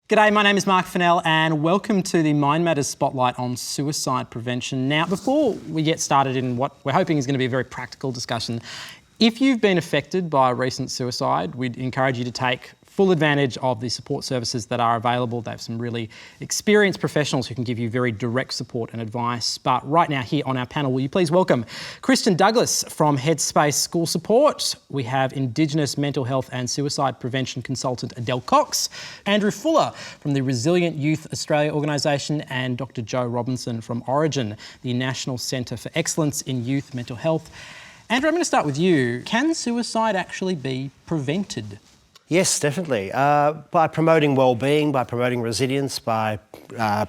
G'day, my name is Mark Fennell and welcome to the MindMatters Spotlight on Suicide Prevention. Now, before we get started in what we're hoping is going to be a very practical discussion, if you've been affected by a recent suicide, we'd encourage you to take full advantage of the support services that are available. They have some really experienced professionals who can give you very direct support and advice. But right now here on our panel, will you please welcome Kristen Douglas from Headspace School Support. We have Indigenous mental health and suicide prevention consultant Adele Cox, Andrew Fuller from the Resilient Youth Australia organisation, and Dr. Joe Robinson from Orygen, the National Centre for Excellence in Youth Mental Health. Andrew, I'm going to start with you. Can suicide actually be prevented? Yes, definitely. By promoting well-being, by promoting resilience, by, I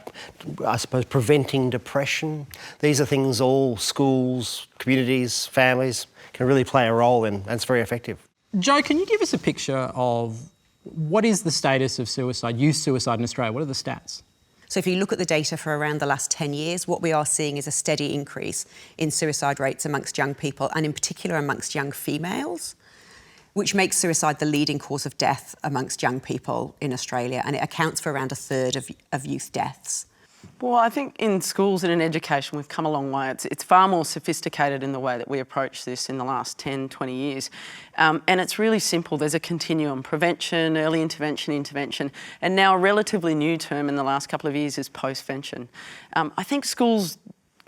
suppose, preventing depression. These are things all schools, communities, families can really play a role in, and it's very effective. Joe, can you give us a picture of what is the status of suicide, youth suicide in Australia? What are the stats? So if you look at the data for around the last 10 years, what we are seeing is a steady increase in suicide rates amongst young people, and in particular amongst young females, which makes suicide the leading cause of death amongst young people in Australia, and it accounts for around a third of youth deaths. Well, I think in schools and in education we've come a long way. It's far more sophisticated in the way that we approach this in the last 10, 20 years. And it's really simple. There's a continuum: prevention, early intervention, intervention, and now a relatively new term in the last couple of years is postvention. I think schools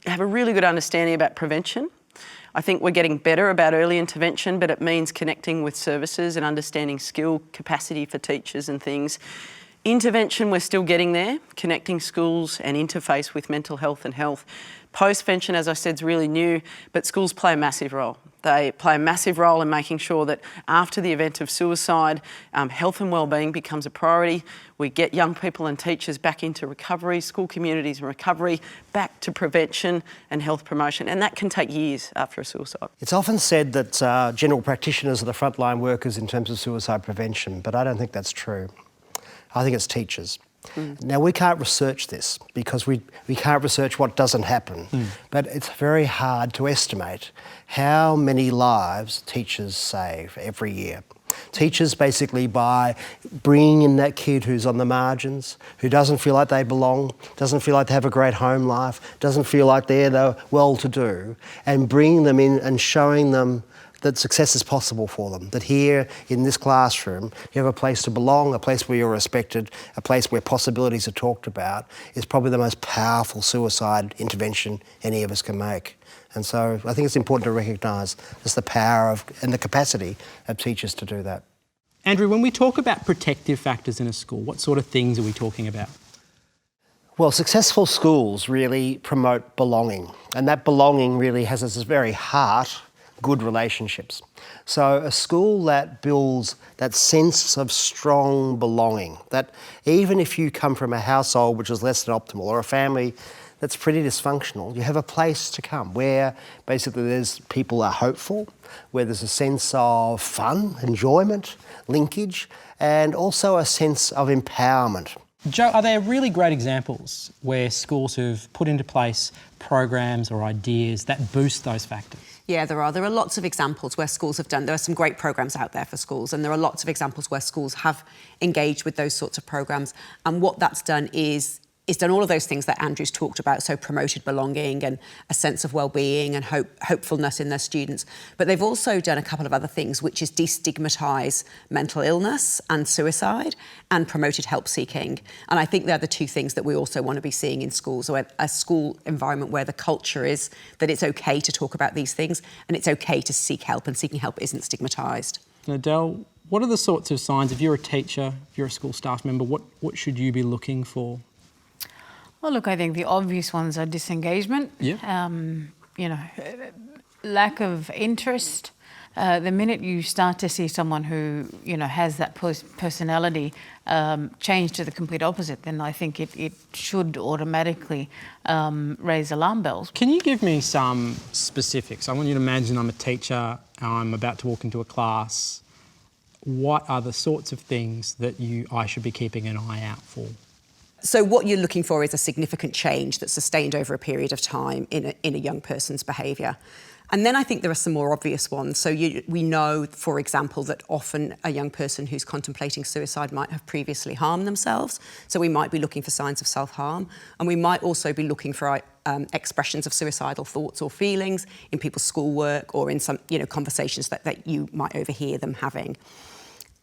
have a really good understanding about prevention. I think we're getting better about early intervention, but it means connecting with services and understanding skill capacity for teachers and things. Intervention, we're still getting there, connecting schools and interface with mental health and health. Postvention, as I said, is really new, but schools play a massive role. They play a massive role in making sure that after the event of suicide, health and wellbeing becomes a priority. We get young people and teachers back into recovery, school communities and recovery, back to prevention and health promotion, and that can take years after a suicide. It's often said that general practitioners are the frontline workers in terms of suicide prevention, but I don't think that's true. I think it's teachers. Now, we can't research this because we can't research what doesn't happen, but it's very hard to estimate how many lives teachers save every year. Teachers basically, by bringing in that kid who's on the margins, who doesn't feel like they belong, doesn't feel like they have a great home life, doesn't feel like they're the well-to-do, and bringing them in and showing them that success is possible for them, that here in this classroom you have a place to belong, a place where you're respected, a place where possibilities are talked about, is probably the most powerful suicide intervention any of us can make. And so I think it's important to recognise just the power of and the capacity of teachers to do that. Andrew, when we talk about protective factors in a school, what sort of things are we talking about? Well, successful schools really promote belonging, and that belonging really has as its very heart good relationships. So a school that builds that sense of strong belonging, that even if you come from a household which is less than optimal, or a family that's pretty dysfunctional, you have a place to come where basically people are hopeful, where there's a sense of fun, enjoyment, linkage, and also a sense of empowerment. Joe, are there really great examples where schools have put into place programs or ideas that boost those factors? Yeah, there are. There are lots of examples where schools have done. There are some great programs out there for schools, and there are lots of examples where schools have engaged with those sorts of programs. And what that's done is done all of those things that Andrew's talked about, so promoted belonging and a sense of well-being and hopefulness in their students. But they've also done a couple of other things, which is destigmatise mental illness and suicide and promoted help seeking. And I think they're the two things that we also want to be seeing in schools, so a school environment where the culture is that it's okay to talk about these things and it's okay to seek help, and seeking help isn't stigmatised. Adele, what are the sorts of signs, if you're a teacher, if you're a school staff member, what should you be looking for? Well, look, I think the obvious ones are disengagement, lack of interest. The minute you start to see someone who, has that personality change to the complete opposite, then I think it should automatically raise alarm bells. Can you give me some specifics? I want you to imagine I'm a teacher, I'm about to walk into a class. What are the sorts of things that I should be keeping an eye out for? So what you're looking for is a significant change that's sustained over a period of time in a young person's behaviour. And then I think there are some more obvious ones. So we know, for example, that often a young person who's contemplating suicide might have previously harmed themselves. So we might be looking for signs of self-harm. And we might also be looking for expressions of suicidal thoughts or feelings in people's schoolwork or in some conversations that you might overhear them having.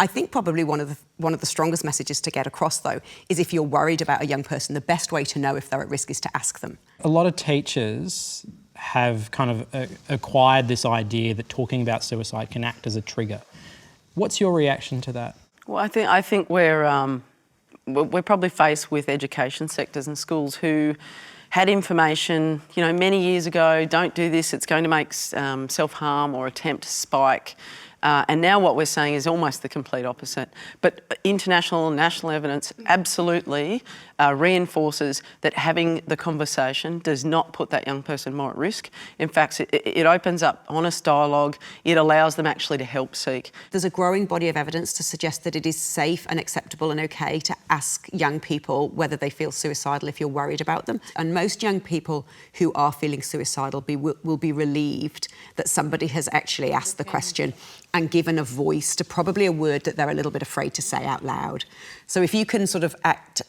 I think probably one of the strongest messages to get across, though, is if you're worried about a young person, the best way to know if they're at risk is to ask them. A lot of teachers have kind of acquired this idea that talking about suicide can act as a trigger. What's your reaction to that? Well, I think we're probably faced with education sectors and schools who had information, many years ago, don't do this, it's going to make self-harm or attempt spike. And now what we're saying is almost the complete opposite. But international and national evidence absolutely reinforces that having the conversation does not put that young person more at risk. In fact, it opens up honest dialogue. It allows them actually to help seek. There's a growing body of evidence to suggest that it is safe and acceptable and okay to ask young people whether they feel suicidal if you're worried about them. And most young people who are feeling suicidal will be relieved that somebody has actually asked the question and given a voice to probably a word that they're a little bit afraid to say out loud. So if you can sort of act,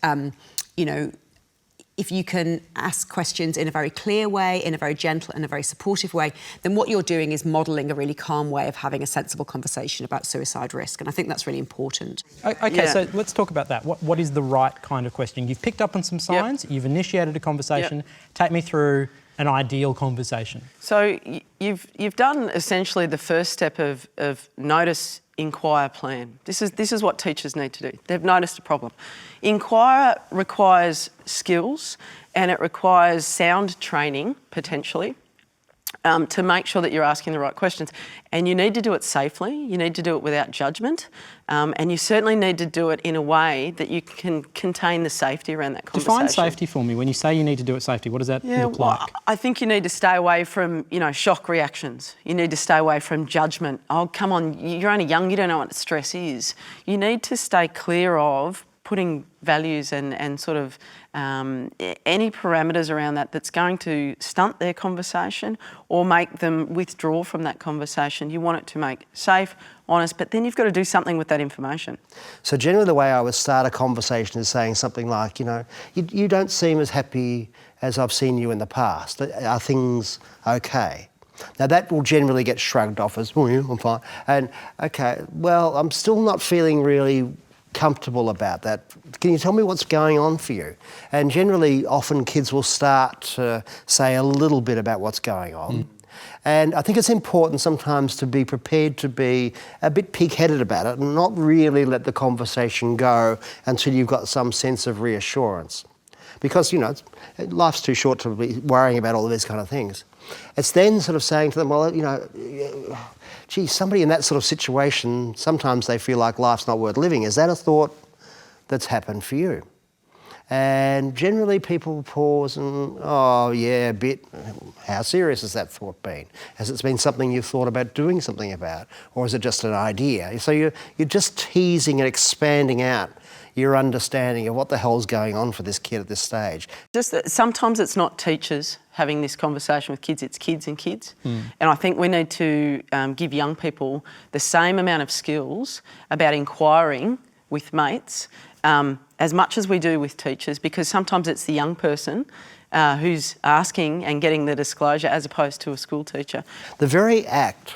if you can ask questions in a very clear way, in a very gentle and a very supportive way, then what you're doing is modelling a really calm way of having a sensible conversation about suicide risk. And I think that's really important. Okay, so let's talk about that. What is the right kind of question? You've picked up on some signs, you've initiated a conversation. Take me through an ideal conversation. So you've done essentially the first step of notice, inquire, plan. This is what teachers need to do. They've noticed a problem. Inquire requires skills and it requires sound training, potentially, to make sure that you're asking the right questions. And you need to do it safely, you need to do it without judgment, and you certainly need to do it in a way that you can contain the safety around that conversation. Define safety for me. When you say you need to do it safely, what does that look like? I think you need to stay away from, shock reactions. You need to stay away from judgment. Oh, come on, you're only young, you don't know what stress is. You need to stay clear of putting values and sort of any parameters around that's going to stunt their conversation or make them withdraw from that conversation. You want it to make safe, honest, but then you've got to do something with that information. So generally the way I would start a conversation is saying something like, you don't seem as happy as I've seen you in the past. Are things okay? Now that will generally get shrugged off as, oh yeah, I'm fine. And okay, well, I'm still not feeling really comfortable about that. Can you tell me what's going on for you? And generally, often kids will start to say a little bit about what's going on. And I think it's important sometimes to be prepared to be a bit pig-headed about it and not really let the conversation go until you've got some sense of reassurance. Because, life's too short to be worrying about all of these kind of things. It's then sort of saying to them, well, gee, somebody in that sort of situation, sometimes they feel like life's not worth living. Is that a thought that's happened for you? And generally people pause and, oh yeah, a bit. How serious has that thought been? Has it been something you've thought about doing something about? Or is it just an idea? So you're just teasing and expanding out your understanding of what the hell's going on for this kid at this stage. Just that sometimes it's not teachers having this conversation with kids, it's kids and kids. And I think we need to give young people the same amount of skills about inquiring with mates as much as we do with teachers, because sometimes it's the young person who's asking and getting the disclosure as opposed to a school teacher. The very act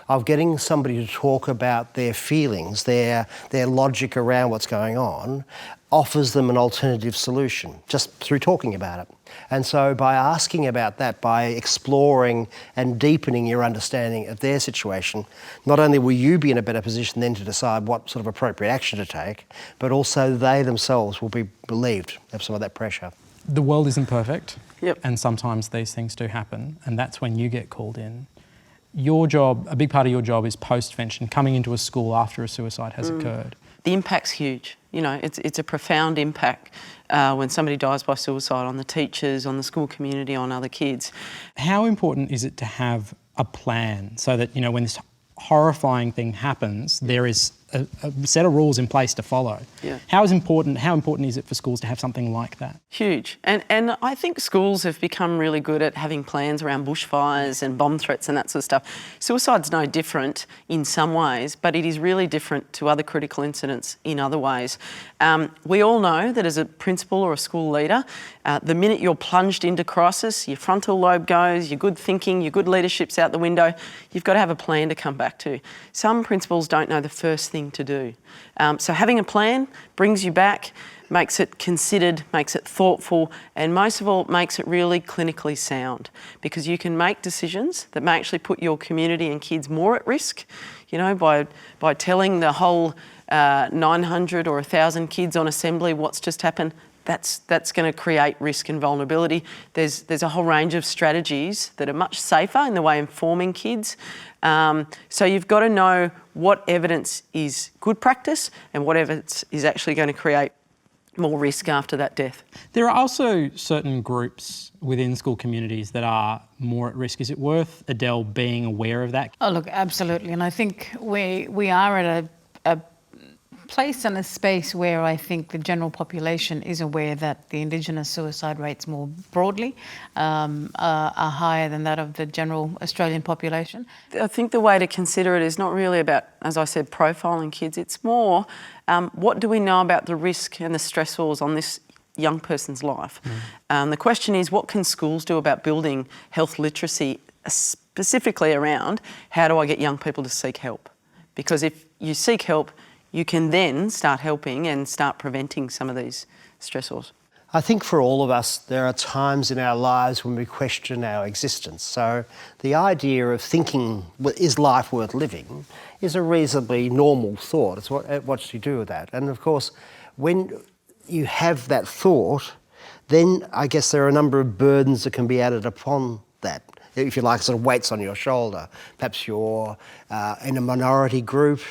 of getting somebody to talk about their feelings, their logic around what's going on, offers them an alternative solution just through talking about it. And so by asking about that, by exploring and deepening your understanding of their situation, not only will you be in a better position then to decide what sort of appropriate action to take, but also they themselves will be relieved of some of that pressure. The world isn't perfect. Yep. And sometimes these things do happen, and that's when you get called in. Your job, a big part of your job is post-vention, coming into a school after a suicide has occurred. The impact's huge. It's a profound impact when somebody dies by suicide on the teachers, on the school community, on other kids. How important is it to have a plan so that, when this horrifying thing happens, there is a set of rules in place to follow. Yeah. How important is it for schools to have something like that? Huge. And I think schools have become really good at having plans around bushfires and bomb threats and that sort of stuff. Suicide's no different in some ways, but it is really different to other critical incidents in other ways. We all know that as a principal or a school leader, the minute you're plunged into crisis, your frontal lobe goes, your good thinking, your good leadership's out the window, you've got to have a plan to come back to. Some principals don't know the first thing to do. So having a plan brings you back, makes it considered, makes it thoughtful, and most of all, makes it really clinically sound, because you can make decisions that may actually put your community and kids more at risk, you know, by telling the whole 900 or 1,000 kids on assembly what's just happened. That's going to create risk and vulnerability. There's a whole range of strategies that are much safer in the way of informing kids. So you've got to know what evidence is good practice and what evidence is actually going to create more risk after that death. There are also certain groups within school communities that are more at risk. Is it worth Adele being aware of that? Oh, look, absolutely. And I think we are at a place and a space where I think the general population is aware that the Indigenous suicide rates more broadly are higher than that of the general Australian population. I think the way to consider it is not really about, as I said, profiling kids. It's more, what do we know about the risk and the stressors on this young person's life? The question is, what can schools do about building health literacy, specifically around how do I get young people to seek help? Because if you seek help, you can then start helping and start preventing some of these stressors. I think for all of us, there are times in our lives when we question our existence. So the idea of thinking, is life worth living, is a reasonably normal thought. It's what do you do with that? And of course, when you have that thought, then I guess there are a number of burdens that can be added upon that. If you like, sort of weights on your shoulder. Perhaps you're in a minority group.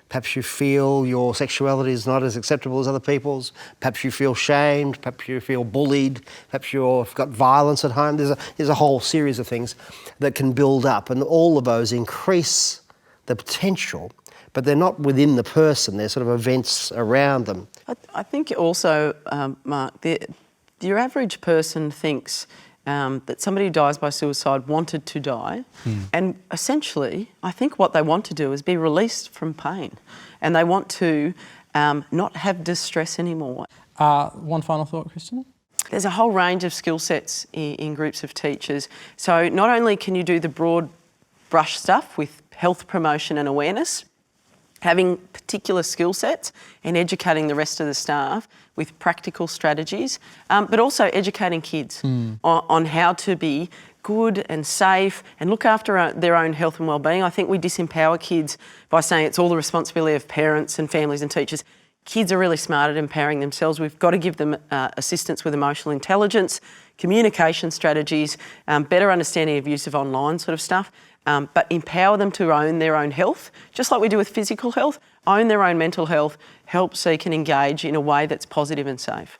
Perhaps you feel your sexuality is not as acceptable as other people's. Perhaps you feel shamed. Perhaps you feel bullied. Perhaps you've got violence at home. There's a whole series of things that can build up, and all of those increase the potential, but they're not within the person. They're sort of events around them. I think also, Mark, your average person thinks that somebody who dies by suicide wanted to die. And essentially, I think what they want to do is be released from pain. And they want to not have distress anymore. One final thought, Kristen? There's a whole range of skill sets in groups of teachers. So not only can you do the broad brush stuff with health promotion and awareness, having particular skill sets and educating the rest of the staff with practical strategies, but also educating kids on how to be good and safe and look after their own health and wellbeing. I think we disempower kids by saying it's all the responsibility of parents and families and teachers. Kids are really smart at empowering themselves. We've got to give them assistance with emotional intelligence, communication strategies, better understanding of use of online sort of stuff. But empower them to own their own health, just like we do with physical health, own their own mental health, help seek and engage in a way that's positive and safe.